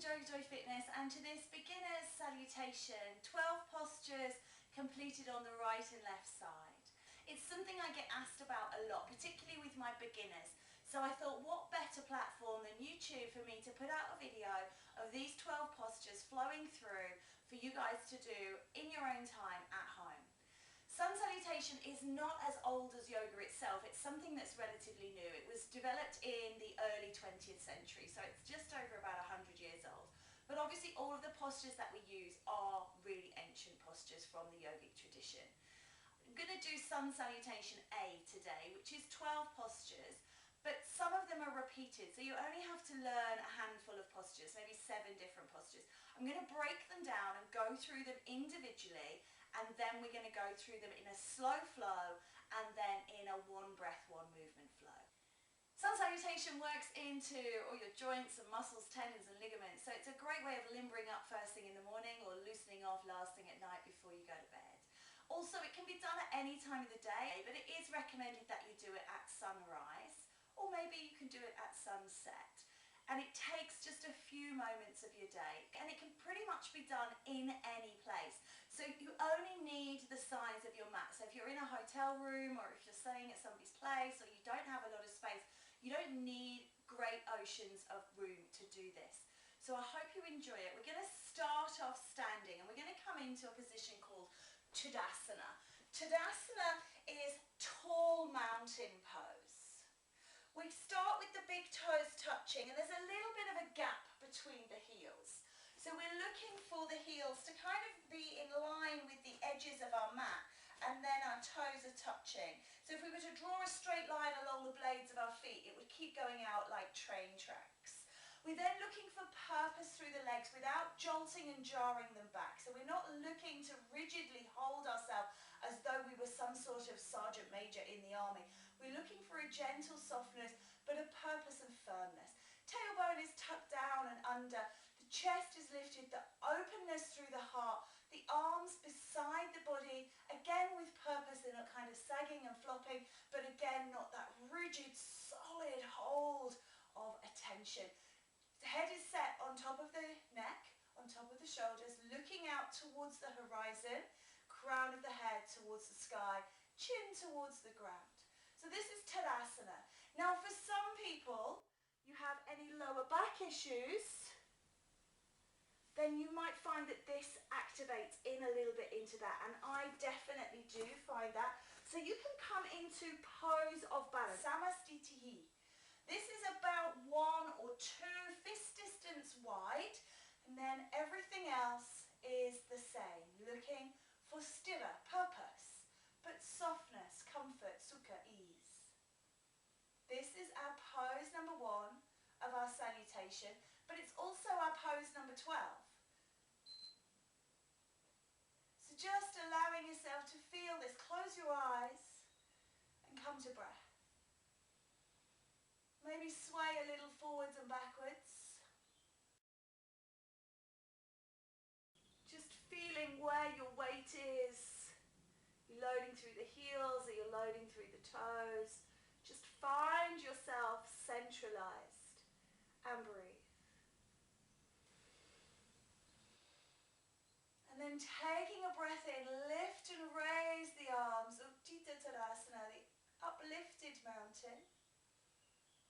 JoGa Joy Fitness, and to this beginner's salutation, 12 postures completed on the right and left side. It's something I get asked about a lot, particularly with my beginners. So I thought, what better platform than YouTube for me to put out a video of these 12 postures flowing through for you guys to do in your own time at home. Sun salutation is not as old as yoga itself. It's something that's relatively new. It was developed in the early 20th century, so it's just over about 100 years old. But obviously all of the postures that we use are really ancient postures from the yogic tradition. I'm going to do Sun Salutation A today, which is 12 postures, but some of them are repeated, so you only have to learn a handful of postures, maybe 7 different postures. I'm going to break them down and go through them individually, and then we're going to go through them in a slow flow and then in a one breath, one movement flow. Sun salutation works into all your joints and muscles, tendons and ligaments, so it's a great way of limbering up first thing in the morning or loosening off last thing at night before you go to bed. Also, it can be done at any time of the day, but it is recommended that you do it at sunrise, or maybe you can do it at sunset. And it takes just a few moments of your day, and it can pretty much be done in any place. So you only need the size of your mat. So if you're in a hotel room, or if you're staying at somebody's place, or you don't have a lot of space, you don't need great oceans of room to do this. So I hope you enjoy it. We're going to start off standing, and we're going to come into a position called Tadasana. Tadasana is tall mountain pose. We start with the big toes touching, and there's a little bit of a gap between the heels. So we're looking for the heels to kind of be in line with the edges of our mat, and then our toes are touching. So if we were to draw a straight line along the blades of our feet, it would keep going out like train tracks. We're then looking for purpose through the legs without jolting and jarring them back. So we're not looking to rigidly hold ourselves as though we were some sort of sergeant major in the army. We're looking for a gentle softness, but a purpose and firmness. Tailbone is tucked down and under. The chest is lifted, the openness through the heart, the arms beside the body, again with purpose and a kind of sagging and flopping, but again not that rigid, solid hold of attention. The head is set on top of the neck, on top of the shoulders, looking out towards the horizon, crown of the head towards the sky, chin towards the ground. So this is Tadasana. Now for some people, you have any lower back issues, then you might find that this activates in a little bit into that, and I definitely do find that. So you can come into pose of balance, Samastitihi. This is about 1 or 2 fist distance wide, and then everything else is the same, looking for stiller purpose, but softness, comfort, sukha, ease. This is our pose number 1 of our salutation, but it's also our pose number 12. So just allowing yourself to feel this. Close your eyes and come to breath. Maybe sway a little forwards and backwards. Just feeling where your weight is. You're loading through the heels or you're loading through the toes. Just find yourself centralized and breathe. And then taking a breath in, lift and raise the arms. Uttita Tadasana, the uplifted mountain.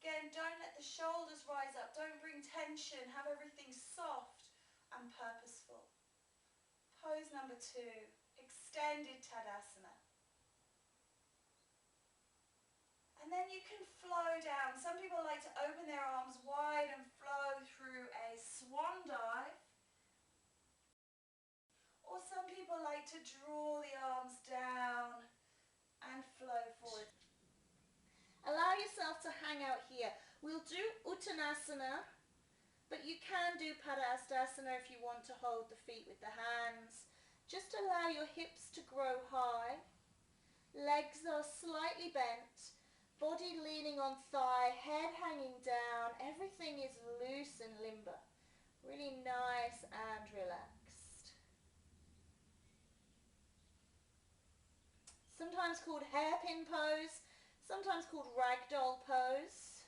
Again, don't let the shoulders rise up. Don't bring tension. Have everything soft and purposeful. Pose number 2, extended Tadasana. And then you can flow down. Some people like to open their arms wide and flow through a swan dive. Or some people like to draw the arms down and flow forward. Allow yourself to hang out here. We'll do Uttanasana, but you can do Padasana if you want to hold the feet with the hands. Just allow your hips to grow high. Legs are slightly bent. Body leaning on thigh, head hanging down. Everything is loose and limber. Really nice and relaxed. Sometimes called hairpin pose. Sometimes called ragdoll pose.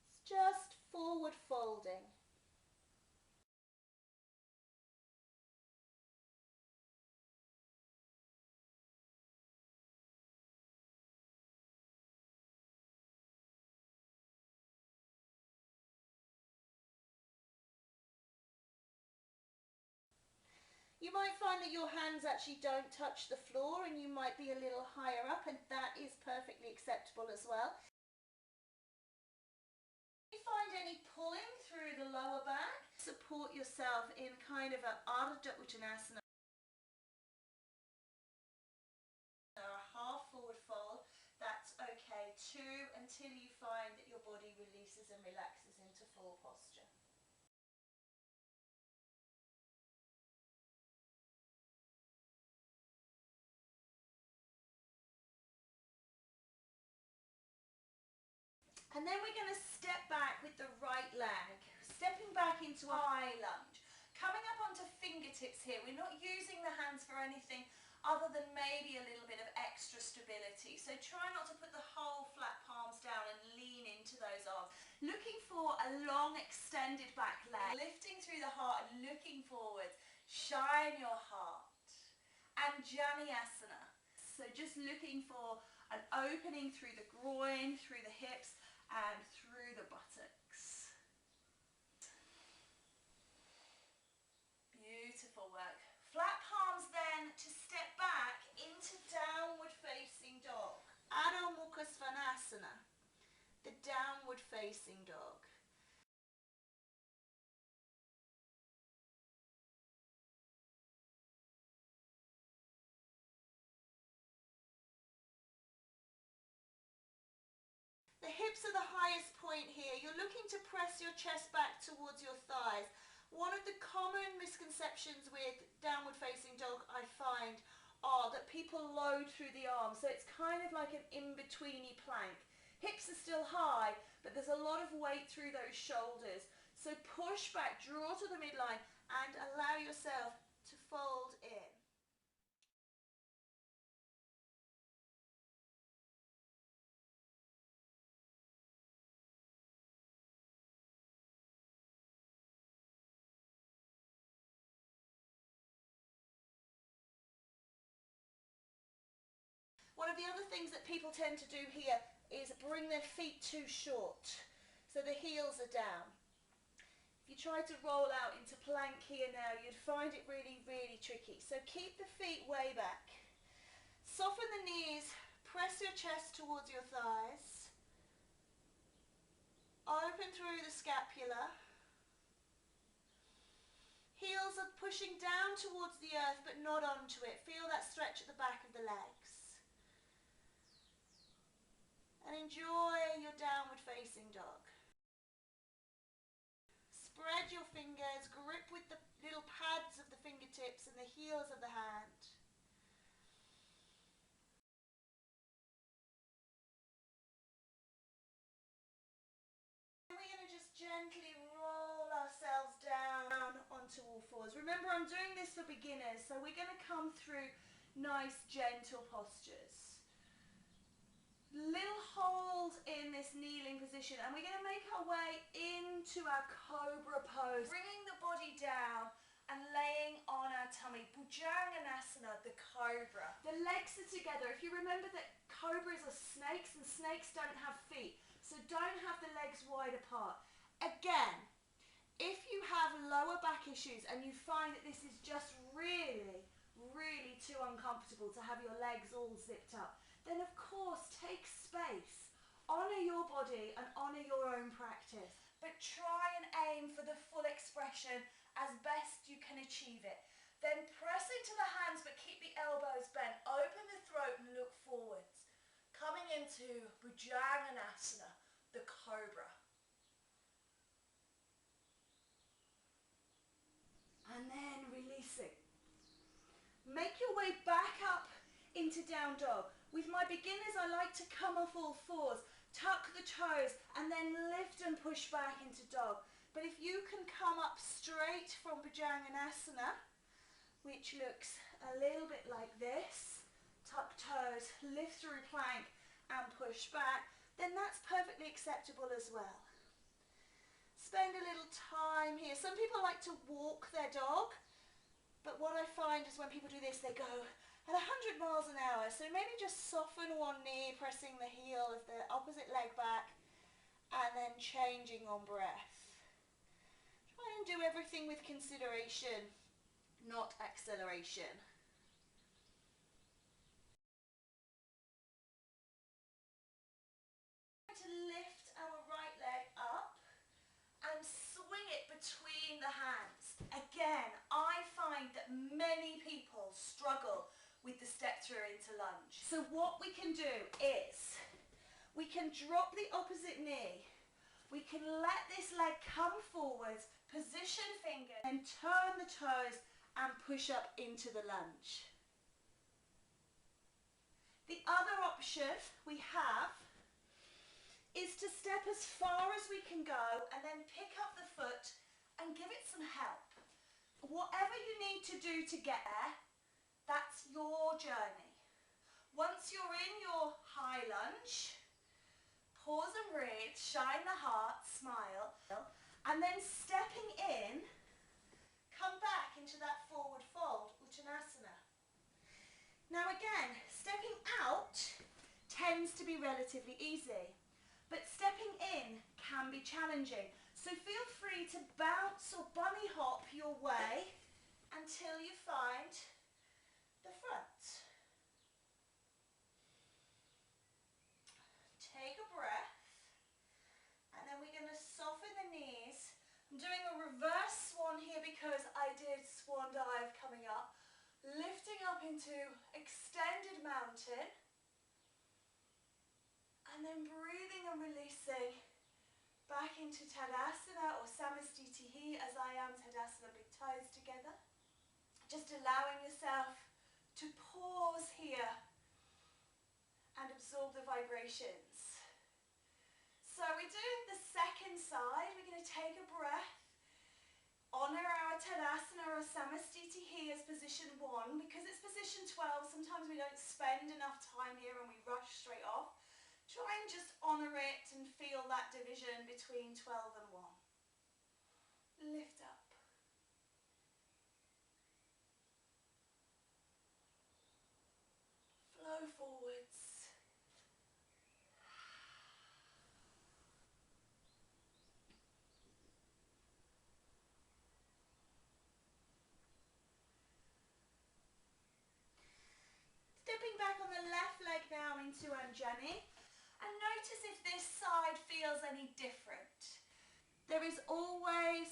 It's just forward folding. You might find that your hands actually don't touch the floor and you might be a little higher up, and that is perfectly acceptable as well. If you find any pulling through the lower back, support yourself in kind of an Ardha Uttanasana, or a half forward fold. That's okay too, until you find that your body releases and relaxes into full posture. And then we're going to step back with the right leg, stepping back into a high lunge. Coming up onto fingertips here, we're not using the hands for anything other than maybe a little bit of extra stability. So try not to put the whole flat palms down and lean into those arms. Looking for a long extended back leg, lifting through the heart and looking forwards. Shine your heart. And Janiyasana. So just looking for an opening through the groin, through the hips, and through the buttocks. Beautiful work. Flat palms then to step back into downward facing dog. Adho Mukha Svanasana, the downward facing dog. The hips are the highest point here. You're looking to press your chest back towards your thighs. One of the common misconceptions with downward facing dog I find are that people load through the arms. So it's kind of like an in-betweeny plank. Hips are still high, but there's a lot of weight through those shoulders. So push back, draw to the midline, and allow yourself to fold in. One of the other things that people tend to do here is bring their feet too short, so the heels are down. If you try to roll out into plank here now, you'd find it really, really tricky. So keep the feet way back. Soften the knees, press your chest towards your thighs. Open through the scapula. Heels are pushing down towards the earth but not onto it. Feel that stretch at the back of the legs. And enjoy your downward facing dog. Spread your fingers, grip with the little pads of the fingertips and the heels of the hand. And we're going to just gently roll ourselves down onto all fours. Remember, I'm doing this for beginners, so we're going to come through nice, gentle postures. Little hold in this kneeling position, and we're going to make our way into our cobra pose, bringing the body down and laying on our tummy. Bhujanganasana, the cobra. The legs are together. If you remember that cobras are snakes and snakes don't have feet, so don't have the legs wide apart. Again, if you have lower back issues and you find that this is just really, really too uncomfortable to have your legs all zipped up, then of course take space, honour your body and honour your own practice, but try and aim for the full expression as best you can achieve it. Then press into the hands but keep the elbows bent, open the throat and look forwards, coming into Bhujanganasana, the cobra. And then releasing. Make your way back up into down dog. With my beginners, I like to come off all fours, tuck the toes, and then lift and push back into dog. But if you can come up straight from Bhujanganasana, which looks a little bit like this, tuck toes, lift through plank, and push back, then that's perfectly acceptable as well. Spend a little time here. Some people like to walk their dog, but what I find is when people do this, they go at 100 miles an hour. So maybe just soften one knee, pressing the heel of the opposite leg back, and then changing on breath. Try and do everything with consideration. not acceleration. To lift our right leg up and swing it between the hands. Again, I find that many people struggle with the step through into lunge. So what we can do is we can drop the opposite knee. We can let this leg come forwards, position fingers, and turn the toes and push up into the lunge. The other option we have is to step as far as we can go and then pick up the foot and give it some help. Whatever you need to do to get there, that's your journey. Once you're in your high lunge, pause and breathe, shine the heart, smile, and then stepping in, come back into that forward fold, Uttanasana. Now again, stepping out tends to be relatively easy. But stepping in can be challenging. So feel free to bounce or bunny hop your way until you find the front. Take a breath. And then we're going to soften the knees. I'm doing a reverse swan here because I did swan dive coming up. Lifting up into extended mountain. And then breathing and releasing back into Tadasana or Samastitihi as I am, Tadasana, big toes together. Just allowing yourself to pause here and absorb the vibrations. So we're doing the second side. We're going to take a breath. Honour our Tadasana or Samastitihi as position 1. Because it's position 12, sometimes we don't spend enough time here and we rush straight off. Try and just honour it and feel that division between 12 and 1. Lift up. Flow forwards. Stepping back on the left leg now into Anjani. And notice if this side feels any different. There is always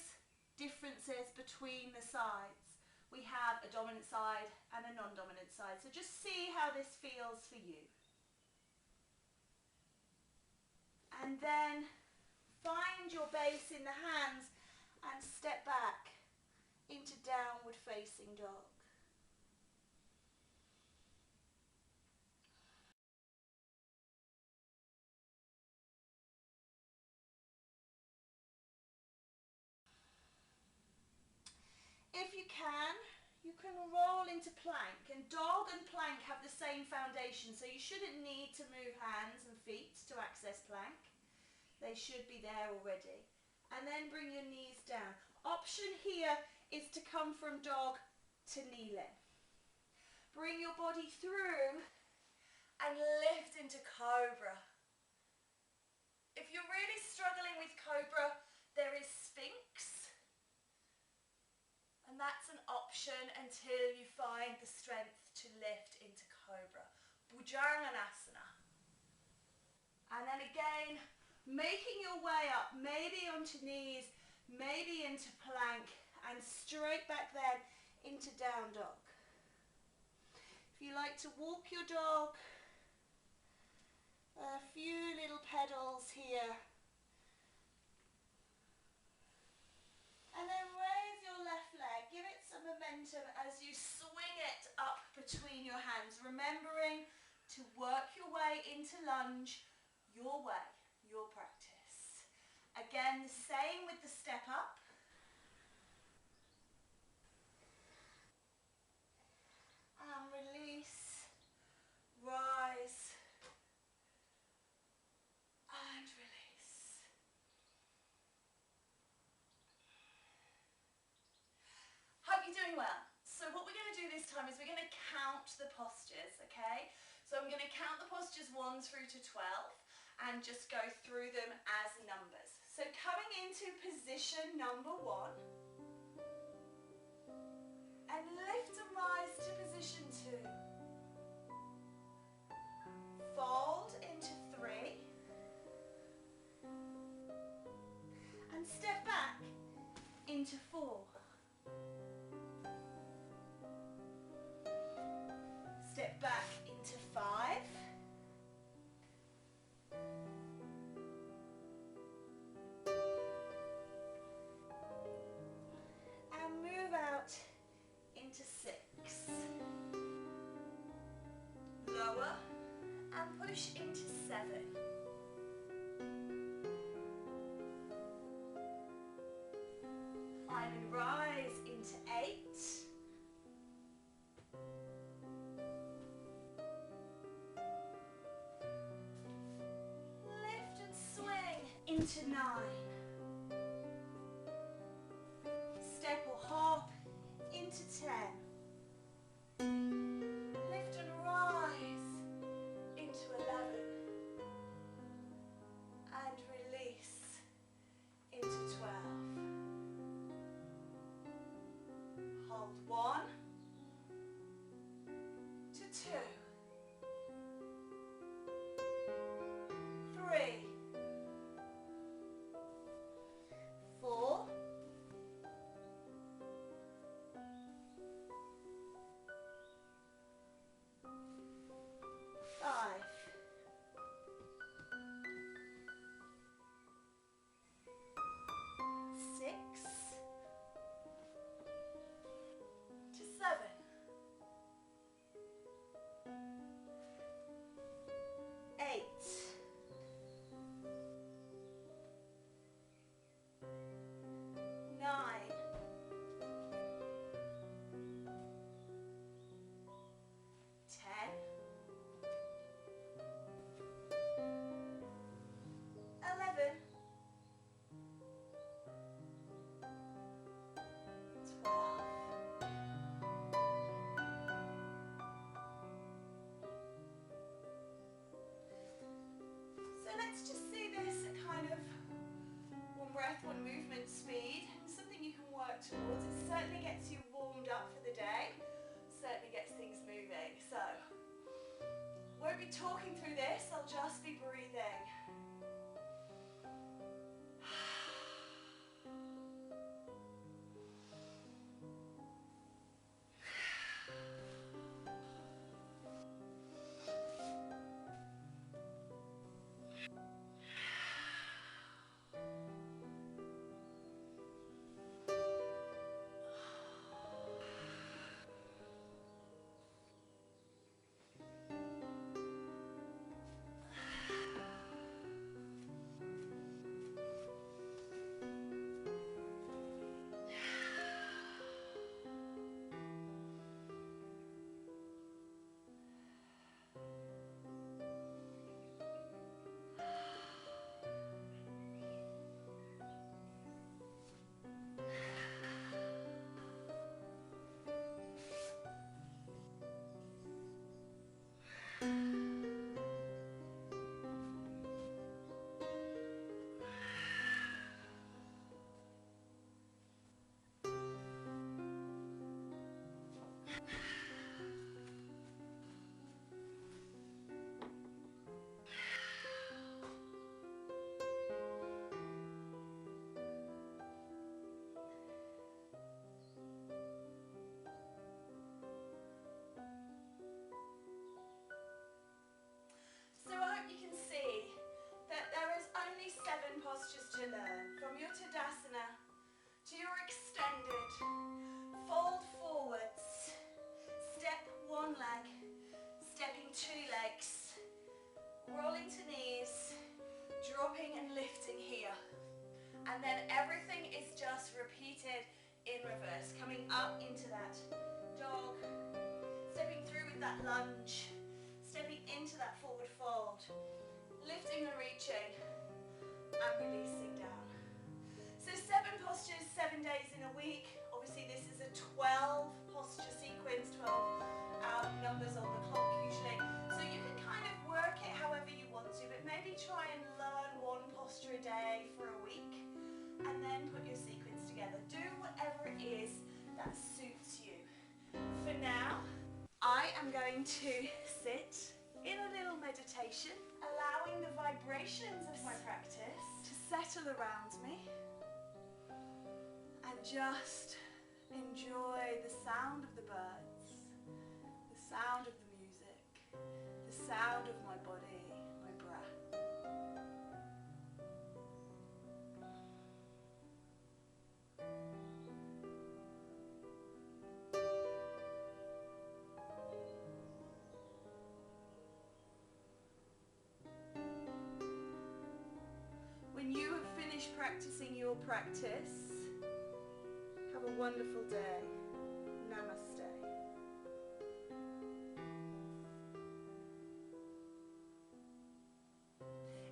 differences between the sides. We have a dominant side and a non-dominant side. So just see how this feels for you. And then find your base in the hands and step back into downward facing dog. If you can roll into plank, and dog and plank have the same foundation, so you shouldn't need to move hands and feet to access plank. They should be there already. And then bring your knees down. Option here is to come from dog to kneeling. Bring your body through and lift into cobra. If you're really struggling with cobra, there is sphinx. And that's an option until you find the strength to lift into cobra. Bhujanganasana. And then again, making your way up, maybe onto knees, maybe into plank, and straight back then into down dog. If you like to walk your dog, a few little pedals here. And then raise your left leg, give it some momentum as you swing it up between your hands, remembering to work your way into lunge your way, your practice. Again, the same with the step up. And release, rise, and release. Hope you're doing well. So what we're going to do this time is we're going to count the postures, okay? So I'm going to count the postures 1 through to 12 and just go through them as numbers. So coming into position number 1. and lift and rise to position 2. Fold into 3 and step back into 4. Step back into 5. And move out into 6. Lower and push into 7. Finally rise into 8. Lift and swing into 9. Step or hop into 10. Lift and rise into 11. And release into 12. Hold 1 to 2. 3. 4. 5. 6 to 7. 8. 9. 10. 11. 12. So let's just see this at kind of one breath, one movement speed. Something you can work towards. It certainly gets you warmed up for the day. Certainly gets things moving. So, won't be talking through this, I'll just be breathing. To learn from your Tadasana to your extended fold forwards, step 1 leg, stepping 2 legs, rolling to knees, dropping and lifting here, and then everything is just repeated in reverse, coming up into that dog, stepping through with that lunge, stepping into that forward fold, lifting and reaching, and releasing down. So 7 postures, 7 days in a week. Obviously this is a 12 posture sequence, 12 numbers on the clock usually. So you can kind of work it however you want to, but maybe try and learn 1 posture a day for a week and then put your sequence together. Do whatever it is that suits you. going to sit in a little meditation, allowing the vibrations of my practice to settle around me, and just enjoy the sound of the birds, the sound of the music, the sound of my body, my breath. When you have finished practicing your practice, have a wonderful day. Namaste.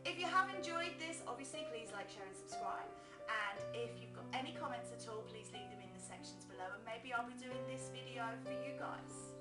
If you have enjoyed this, obviously please like, share and subscribe. And if you've got any comments at all, please leave them in the sections below, and maybe I'll be doing this video for you guys.